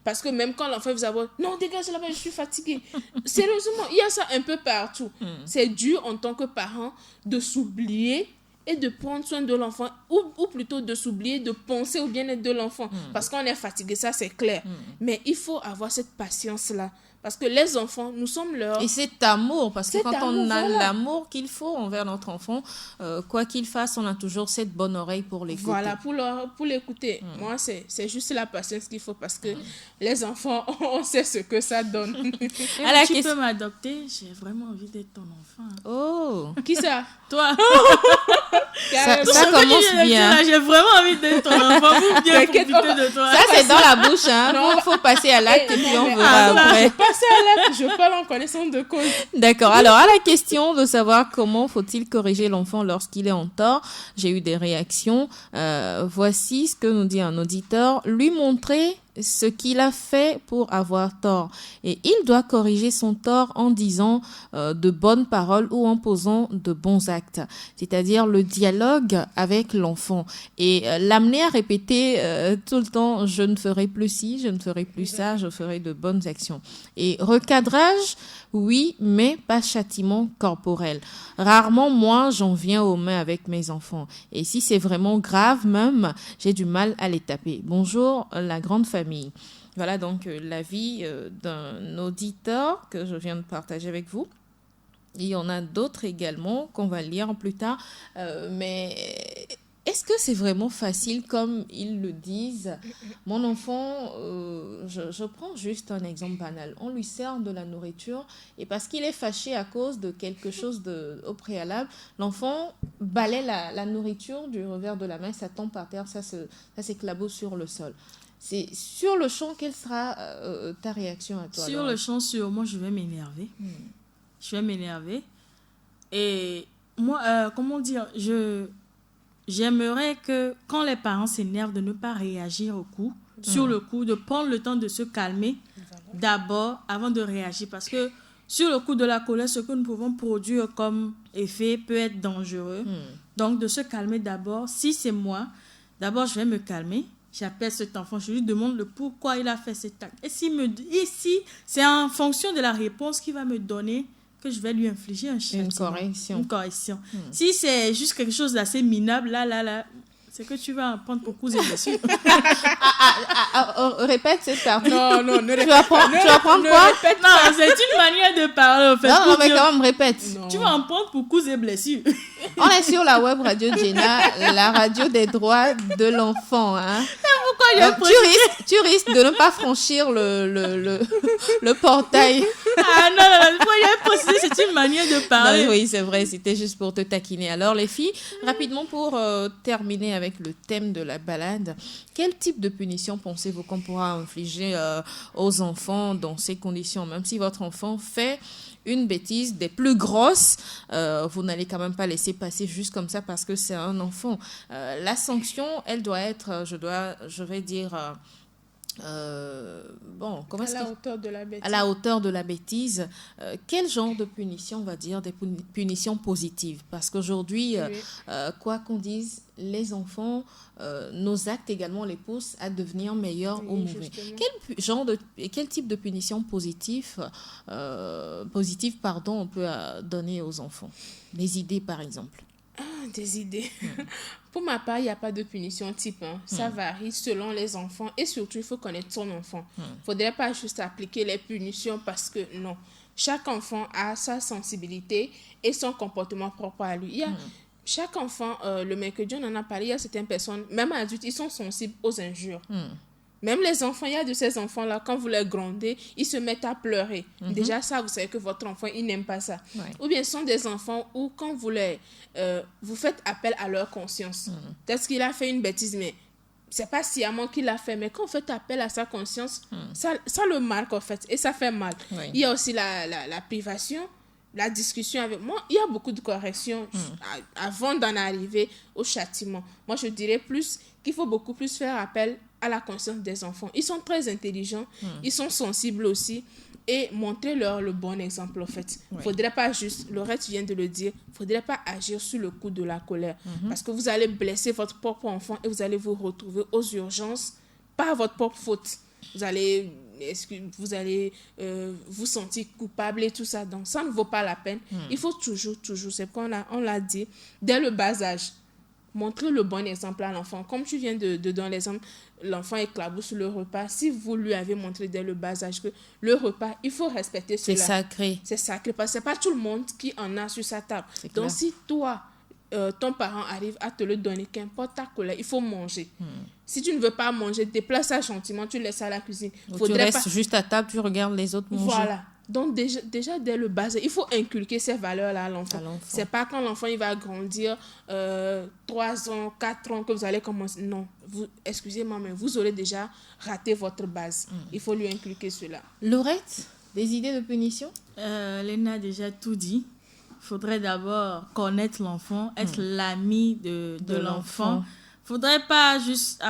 Parce que même quand l'enfant vous avoue, non, dégage là-bas, je suis fatiguée. Sérieusement, il y a ça un peu partout. C'est dur en tant que parent de s'oublier et de prendre soin de l'enfant, ou plutôt de s'oublier, de penser au bien-être de l'enfant. Parce qu'on est fatigué, ça c'est clair. Mais il faut avoir cette patience-là. Parce que les enfants, nous sommes leurs... Et cet amour, parce que quand on a l'amour qu'il faut envers notre enfant, quoi qu'il fasse, on a toujours cette bonne oreille pour l'écouter. Voilà, pour l'écouter. Moi, c'est juste la patience qu'il faut parce que les enfants, on sait ce que ça donne. Tu peux m'adopter, j'ai vraiment envie d'être ton enfant. Oh! Qui ça? Toi. Ça commence bien. J'ai vraiment envie d'être ton enfant pour bien profiter de toi. Ça, c'est dans la bouche. Il faut passer à l'acte et puis on verra après. Je parle en connaissance de cause. D'accord. Alors, à la question de savoir comment faut-il corriger l'enfant lorsqu'il est en tort, j'ai eu des réactions. Voici ce que nous dit un auditeur. Lui montrer ce qu'il a fait pour avoir tort. Et il doit corriger son tort en disant de bonnes paroles ou en posant de bons actes. C'est-à-dire le dialogue avec l'enfant. Et l'amener à répéter tout le temps, je ne ferai plus ci, je ne ferai plus ça, je ferai de bonnes actions. Et recadrage, oui, mais pas châtiment corporel. Rarement, moi, j'en viens aux mains avec mes enfants. Et si c'est vraiment grave même, j'ai du mal à les taper. Bonjour, la grande famille. Voilà donc l'avis d'un auditeur que je viens de partager avec vous. Il y en a d'autres également qu'on va lire plus tard. Mais est-ce que c'est vraiment facile comme ils le disent? Mon enfant, je prends juste un exemple banal. On lui sert de la nourriture et parce qu'il est fâché à cause de quelque chose au préalable, l'enfant balaie la nourriture du revers de la main, ça tombe par terre, ça s'éclabousse sur le sol. C'est sur le champ, quelle sera ta réaction à toi? Sur le champ, sûrement, je vais m'énerver. Je vais m'énerver. Et moi, comment dire, j'aimerais que quand les parents s'énervent, de ne pas réagir sur le coup, de prendre le temps de se calmer d'abord avant de réagir. Parce que sur le coup de la colère, ce que nous pouvons produire comme effet peut être dangereux. Donc, de se calmer d'abord. Si c'est moi, d'abord, je vais me calmer. J'appelle cet enfant, je lui demande le pourquoi il a fait cet acte. Et si c'est en fonction de la réponse qu'il va me donner que je vais lui infliger un châtiment. Une correction. Si c'est juste quelque chose d'assez minable, là, c'est que tu vas en prendre pour coups et blessures. Répète cette partie. Non, ne répète. Tu vas prendre quoi? Non, c'est une manière de parler, en fait. Non, mais quand même, répète. Non. Tu vas en prendre pour coups et blessures. On est sur la web radio Jenna, la radio des droits de l'enfant. Hein. pourquoi j'ai tu risques de ne pas franchir le portail. Ah non, pourquoi j'ai précisé, c'est une manière de parler. Non, oui, c'est vrai, c'était juste pour te taquiner. Alors les filles, rapidement pour terminer avec le thème de la balade, quel type de punition pensez-vous qu'on pourra infliger aux enfants dans ces conditions? Même si votre enfant fait une bêtise des plus grosses, vous n'allez quand même pas laisser passer juste comme ça parce que c'est un enfant. La sanction, elle doit être, je vais dire, comment est-ce À la hauteur de la bêtise. à la hauteur de la bêtise. Quel genre de punition, on va dire, des punitions positives? Parce qu'aujourd'hui, quoi qu'on dise, les enfants, nos actes également les poussent à devenir meilleurs ou mauvais. Quel type de punition positive, on peut donner aux enfants? Des idées, par exemple. Des idées. Pour ma part, il n'y a pas de punition type. Ça varie selon les enfants et surtout, il faut connaître son enfant. Il ne faudrait pas juste appliquer les punitions parce que non. Chaque enfant a sa sensibilité et son comportement propre à lui. Chaque enfant, le mercredi, on en a parlé, il y a certaines personnes, même adultes, ils sont sensibles aux injures. Même les enfants, il y a de ces enfants-là, quand vous les grondez, ils se mettent à pleurer. Déjà, ça, vous savez que votre enfant, il n'aime pas ça. Ouais. Ou bien, ce sont des enfants où, quand vous faites appel à leur conscience, peut-être qu'il a fait une bêtise, mais c'est pas sciemment qu'il l'a fait, mais quand vous faites appel à sa conscience, ça le marque, en fait, et ça fait mal. Oui. Il y a aussi la privation, la discussion avec moi. Il y a beaucoup de corrections avant d'en arriver au châtiment. Moi, je dirais plus qu'il faut beaucoup plus faire appel à la conscience des enfants. Ils sont très intelligents, ils sont sensibles aussi, et montrer-leur le bon exemple, en fait. Il ne faudrait pas juste, Laurette vient de le dire, il ne faudrait pas agir sur le coup de la colère, parce que vous allez blesser votre propre enfant et vous allez vous retrouver aux urgences par votre propre faute. Vous allez vous sentir coupable et tout ça. Donc, ça ne vaut pas la peine. Il faut toujours, c'est pourquoi on l'a dit, dès le bas âge, montrer le bon exemple à l'enfant. Comme tu viens de donner l'exemple, l'enfant éclabousse le repas. Si vous lui avez montré dès le bas âge que le repas, il faut respecter cela. C'est sacré. C'est sacré parce que ce n'est pas tout le monde qui en a sur sa table. Donc, si toi, ton parent arrive à te le donner, qu'importe ta colère, il faut manger. Si tu ne veux pas manger, déplace ça gentiment, tu laisses à la cuisine. Tu restes juste à table, tu regardes les autres manger. Voilà. Donc, déjà dès le bas, il faut inculquer ces valeurs-là à l'enfant. C'est pas quand l'enfant il va grandir 3 ans, 4 ans que vous allez commencer. Non, excusez-moi, mais vous aurez déjà raté votre base. Il faut lui inculquer cela. Laurette, des idées de punition? Léna a déjà tout dit. Il faudrait d'abord connaître l'enfant, être l'ami de l'enfant. Il ne faudrait pas juste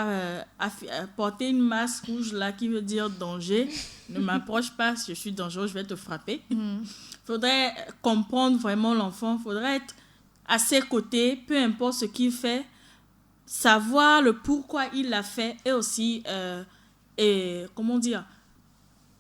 porter une masque rouge là qui veut dire danger. Ne m'approche pas, si je suis dangereux, je vais te frapper. Il faudrait comprendre vraiment l'enfant. Il faudrait être à ses côtés, peu importe ce qu'il fait, savoir le pourquoi il l'a fait et aussi,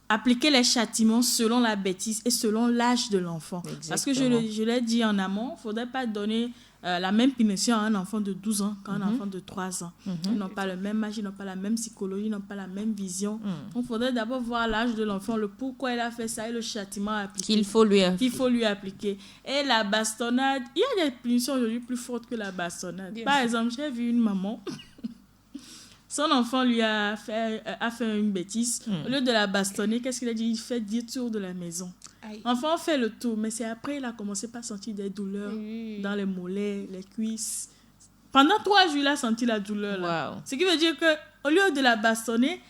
appliquer les châtiments selon la bêtise et selon l'âge de l'enfant. Exactement. Parce que je l'ai dit en amont, il ne faudrait pas donner la même punition à un enfant de 12 ans qu'à un enfant de 3 ans. Ils n'ont pas le même âge, ils n'ont pas la même psychologie, ils n'ont pas la même vision. Donc, il faudrait d'abord voir l'âge de l'enfant, le pourquoi il a fait ça et le châtiment appliqué. Qu'il faut lui appliquer. Et la bastonnade, il y a des punitions aujourd'hui plus fortes que la bastonnade. Par exemple, j'ai vu une maman... Son enfant lui a fait une bêtise. Au lieu de la bastonner, qu'est-ce qu'il a dit? Il fait 10 tours de la maison. L'enfant fait le tour, mais c'est après il a commencé à sentir des douleurs dans les mollets, les cuisses. Pendant 3 jours, il a senti la douleur. Là. Ce qui veut dire qu'au lieu de la bastonner,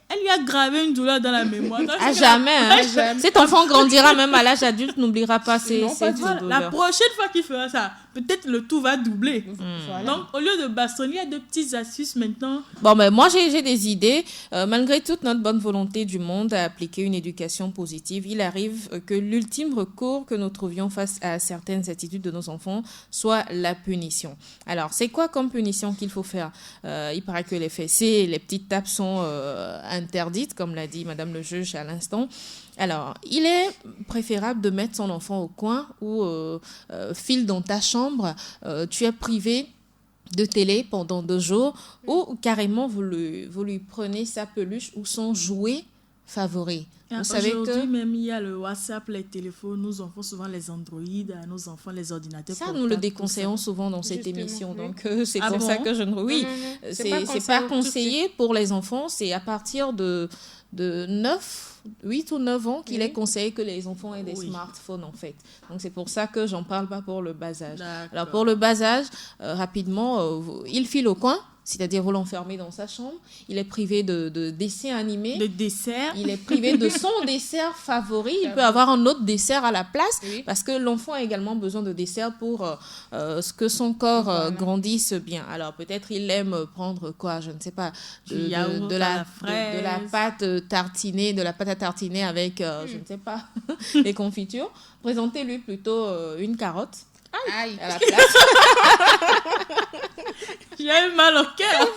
elle lui a gravé une douleur dans la mémoire. À jamais. Cet enfant grandira même à l'âge adulte, n'oubliera pas ces douleurs. La prochaine fois qu'il fera ça, peut-être le tout va doubler. Voilà. Donc, au lieu de bastonner, il y a de petites astuces maintenant. Bon, mais moi, j'ai des idées. Malgré toute notre bonne volonté du monde à appliquer une éducation positive, il arrive que l'ultime recours que nous trouvions face à certaines attitudes de nos enfants soit la punition. Alors, c'est quoi comme punition qu'il faut faire? Il paraît que les fessées, les petites tapes sont interdites, comme l'a dit Madame le juge à l'instant. Alors, il est préférable de mettre son enfant au coin ou file dans ta chambre, tu es privé de télé pendant 2 jours ou carrément vous lui prenez sa peluche ou son jouet favoris. Vous savez Aujourd'hui même, il y a le WhatsApp, les téléphones. Nous offrons souvent les Android à nos enfants, les ordinateurs. Ça, nous le déconseillons souvent dans cette émission. Oui. Donc, c'est pour ça que je ne... Oui, Non. c'est pas conseillé pour les enfants. C'est à partir de 8 ou 9 ans qu'il est conseillé que les enfants aient des smartphones, en fait. Donc, c'est pour ça que j'en parle pas pour le bas âge. Alors, pour le bas âge, rapidement, il file au coin. C'est-à-dire, vous l'enfermez dans sa chambre. Il est privé de dessins animés. De dessert. Il est privé de son dessert favori. Il peut avoir un autre dessert à la place parce que l'enfant a également besoin de dessert pour que son corps grandisse bien. Alors, peut-être il aime prendre quoi? Je ne sais pas. De la pâte tartinée, de la pâte à tartiner avec, je ne sais pas, les confitures. Présentez-lui plutôt une carotte. Aïe. À la place. J'ai eu mal au cœur.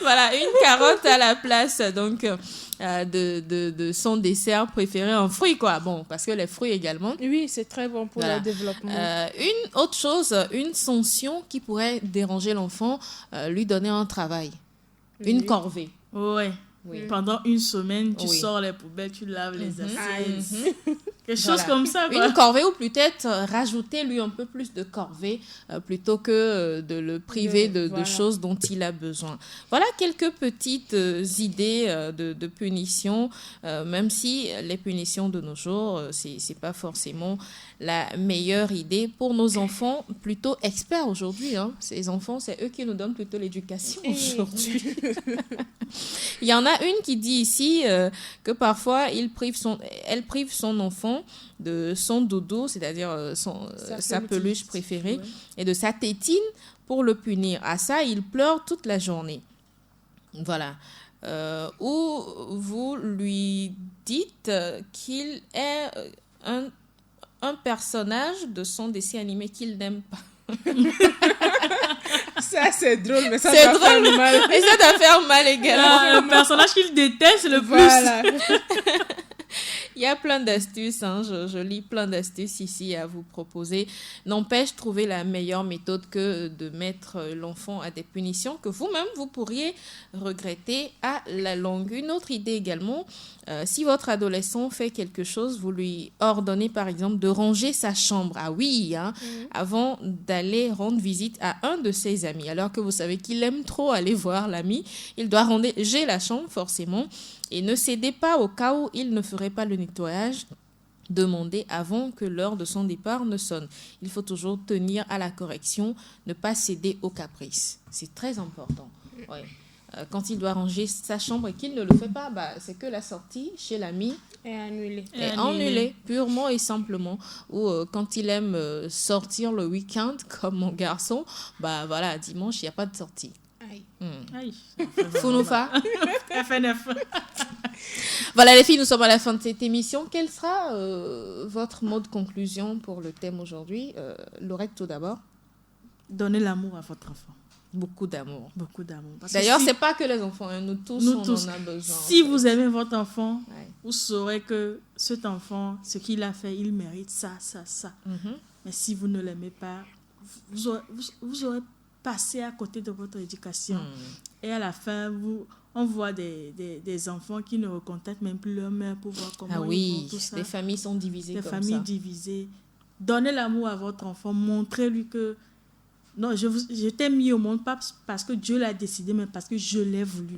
Voilà, une carotte à la place donc de son dessert préféré en fruits, quoi. Bon, parce que les fruits également. Oui, c'est très bon pour le développement. Une autre chose, une sanction qui pourrait déranger l'enfant, lui donner un travail, une corvée. Ouais. Oui. Pendant une semaine, tu sors les poubelles, tu laves les assiettes. Quelque chose comme ça, quoi. Une corvée ou peut-être rajouter lui un peu plus de corvée plutôt que de le priver de choses dont il a besoin. Voilà quelques petites idées de punition, même si les punitions de nos jours, c'est pas forcément la meilleure idée pour nos enfants, plutôt experts aujourd'hui. Hein. Ces enfants, c'est eux qui nous donnent plutôt l'éducation aujourd'hui. Il y en a une qui dit ici que parfois elle prive son enfant de son doudou, c'est-à-dire sa peluche préférée, et de sa tétine pour le punir. À ça, il pleure toute la journée. Voilà. Ou vous lui dites qu'il est un personnage de son dessin animé qu'il n'aime pas. Ça, c'est drôle, mais ça doit faire mal. Et ça doit faire mal également. Le personnage qu'il déteste le plus. Il y a plein d'astuces, hein. Je lis plein d'astuces ici à vous proposer. N'empêche, trouver la meilleure méthode que de mettre l'enfant à des punitions que vous-même, vous pourriez regretter à la longue. Une autre idée également, si votre adolescent fait quelque chose, vous lui ordonnez par exemple de ranger sa chambre. Ah oui, hein, avant d'aller rendre visite à un de ses amis. Alors que vous savez qu'il aime trop aller voir l'ami, il doit ranger la chambre forcément. Et ne cédez pas au cas où il ne ferait pas le nettoyage. Demandez avant que l'heure de son départ ne sonne. Il faut toujours tenir à la correction, ne pas céder aux caprices. C'est très important. Ouais. Quand il doit ranger sa chambre et qu'il ne le fait pas, c'est que la sortie chez l'ami est annulée. Est annulée, purement et simplement. Ou quand il aime sortir le week-end, comme mon garçon, voilà, dimanche, il n'y a pas de sortie. Aïe. Founoufa. FNF. Voilà les filles, nous sommes à la fin de cette émission. Quel sera votre mot de conclusion pour le thème aujourd'hui? Laurette, tout d'abord. Donnez l'amour à votre enfant. Beaucoup d'amour. Beaucoup d'amour. D'ailleurs, c'est pas que les enfants, hein, nous tous, on en a besoin. Si vous aimez votre enfant, vous saurez que cet enfant, ce qu'il a fait, il mérite ça. Mais si vous ne l'aimez pas, vous aurez passé à côté de votre éducation. Et à la fin, on voit des enfants qui ne recontactent même plus leur mère pour voir comment ils vont, tout ça. Les familles sont divisées comme ça. Les familles divisées. Donnez l'amour à votre enfant. Montrez-lui que non, je t'ai mis au monde pas parce que Dieu l'a décidé, mais parce que je l'ai voulu.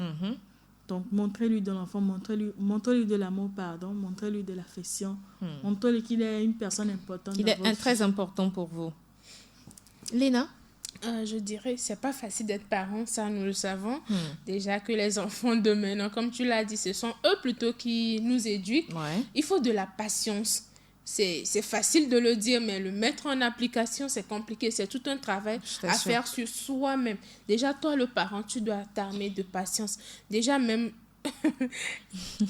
Donc, montrez-lui de l'enfant, montrez-lui de l'amour, montrez-lui de l'affection. Montrez-lui qu'il est une personne importante. Il est très important pour vous. Léna? Je dirais, c'est pas facile d'être parent, ça nous le savons. Déjà que les enfants de maintenant, comme tu l'as dit, ce sont eux plutôt qui nous éduquent. Il faut de la patience. C'est facile de le dire, mais le mettre en application, c'est compliqué. C'est tout un travail à faire sur soi-même. Déjà, toi, le parent, tu dois t'armer de patience. Déjà, même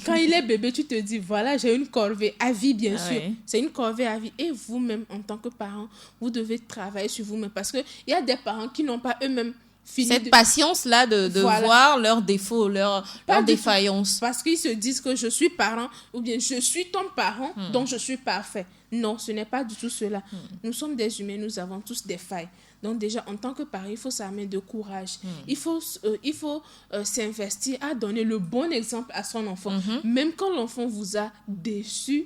quand il est bébé, tu te dis, voilà, j'ai une corvée à vie, bien sûr. C'est une corvée à vie. Et vous-même, en tant que parent, vous devez travailler sur vous-même. Parce qu'il y a des parents qui n'ont pas eux-mêmes fini cette patience-là de voir leurs défauts, leurs défaillances. Parce qu'ils se disent que je suis parent ou bien je suis ton parent, donc je suis parfait. Non, ce n'est pas du tout cela. Nous sommes des humains, nous avons tous des failles. Donc déjà, en tant que parent, il faut s'armer de courage. Il faut s'investir à donner le bon exemple à son enfant. Même quand l'enfant vous a déçu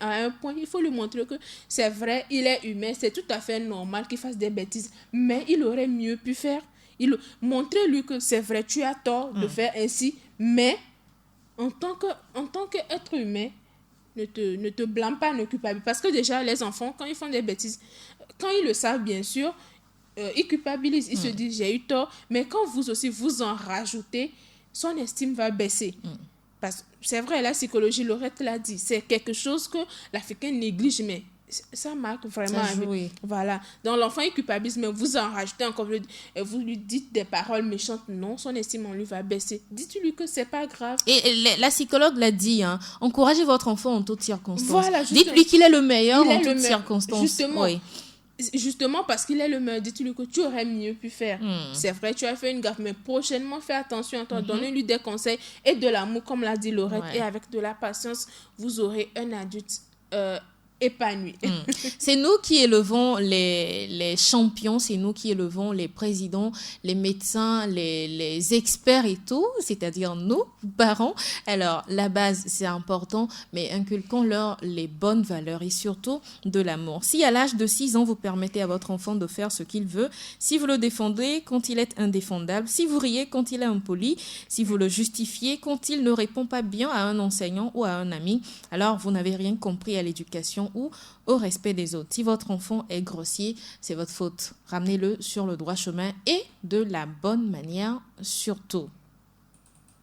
à un point, il faut lui montrer que c'est vrai, il est humain, c'est tout à fait normal qu'il fasse des bêtises, mais il aurait mieux pu faire. Montrez-lui que c'est vrai, tu as tort de faire ainsi, mais en tant qu'être humain, ne te blâme pas, ne culpabilise. Parce que déjà, les enfants, quand ils font des bêtises, quand ils le savent, bien sûr, ils culpabilisent. Ils se disent, j'ai eu tort. Mais quand vous aussi, vous en rajoutez, son estime va baisser. Parce que c'est vrai, la psychologie, Laurette l'a dit, c'est quelque chose que l'Africain néglige, mais ça marque vraiment. Voilà. Donc l'enfant il culpabilise, mais vous en rajoutez encore, vous lui dites des paroles méchantes, non, son estime en lui va baisser. Dites-lui que c'est pas grave. Et la psychologue l'a dit, encouragez votre enfant en toutes circonstances. Voilà, dites-lui qu'il est le meilleur en toutes circonstances. Justement parce qu'il est le meilleur, dites-lui que tu aurais mieux pu faire. C'est vrai, tu as fait une gaffe, mais prochainement fais attention à toi, donnez-lui des conseils et de l'amour, comme l'a dit Laurette, et avec de la patience, vous aurez un adulte épanoui. C'est nous qui élevons les champions, c'est nous qui élevons les présidents, les médecins, les experts et tout, c'est-à-dire nous, parents. Alors, la base, c'est important, mais inculquons-leur les bonnes valeurs et surtout de l'amour. Si à l'âge de 6 ans, vous permettez à votre enfant de faire ce qu'il veut, si vous le défendez quand il est indéfendable, si vous riez quand il est impoli, si vous le justifiez quand il ne répond pas bien à un enseignant ou à un ami, alors vous n'avez rien compris à l'éducation ou au respect des autres. Si votre enfant est grossier, c'est votre faute. Ramenez-le sur le droit chemin et de la bonne manière surtout.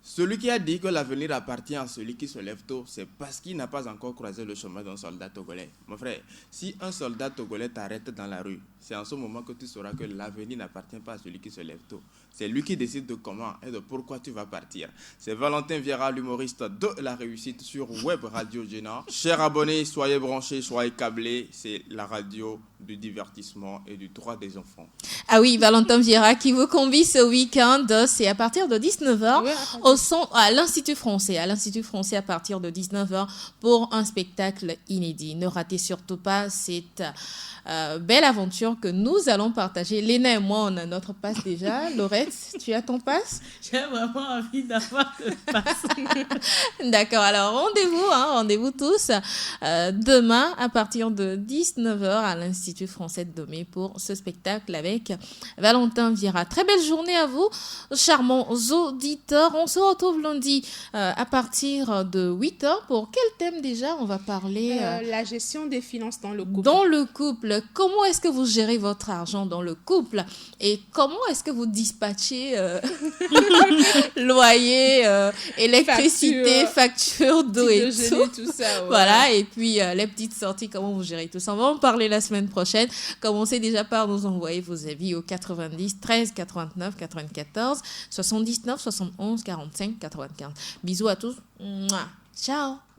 Celui qui a dit que l'avenir appartient à celui qui se lève tôt, c'est parce qu'il n'a pas encore croisé le chemin d'un soldat togolais. Mon frère, si un soldat togolais t'arrête dans la rue, c'est en ce moment que tu sauras que l'avenir n'appartient pas à celui qui se lève tôt. C'est lui qui décide de comment et de pourquoi tu vas partir. C'est Valentin Vieira, l'humoriste de La Réussite sur Web Radio Jena. Chers abonnés, soyez branchés, soyez câblés. C'est la radio du divertissement et du droit des enfants. Ah oui, Valentin Vieira qui vous convie ce week-end. C'est à partir de 19h à l'Institut français. À l'Institut français à partir de 19h pour un spectacle inédit. Ne ratez surtout pas cette belle aventure que nous allons partager. Léna et moi, on a notre passe déjà. Laurette, tu as ton passe? J'ai vraiment envie d'avoir le passe. D'accord, alors rendez-vous tous demain à partir de 19h à l'Institut français de Domé pour ce spectacle avec Valentin Vieira. Très belle journée à vous, charmants auditeurs. On se retrouve lundi à partir de 8h. Pour quel thème déjà on va parler? La gestion des finances dans le couple. Dans le couple, comment est-ce que vous gérez votre argent dans le couple? Et comment est-ce que vous dispatchez loyer, électricité, facture d'eau et tout ça, ouais. Voilà, et puis les petites sorties, comment vous gérez tout ça? On va en parler la semaine prochaine. Commencez déjà par nous envoyer vos avis au 90 13 89 94 79 71 45 95. Bisous à tous. Mouah. Ciao.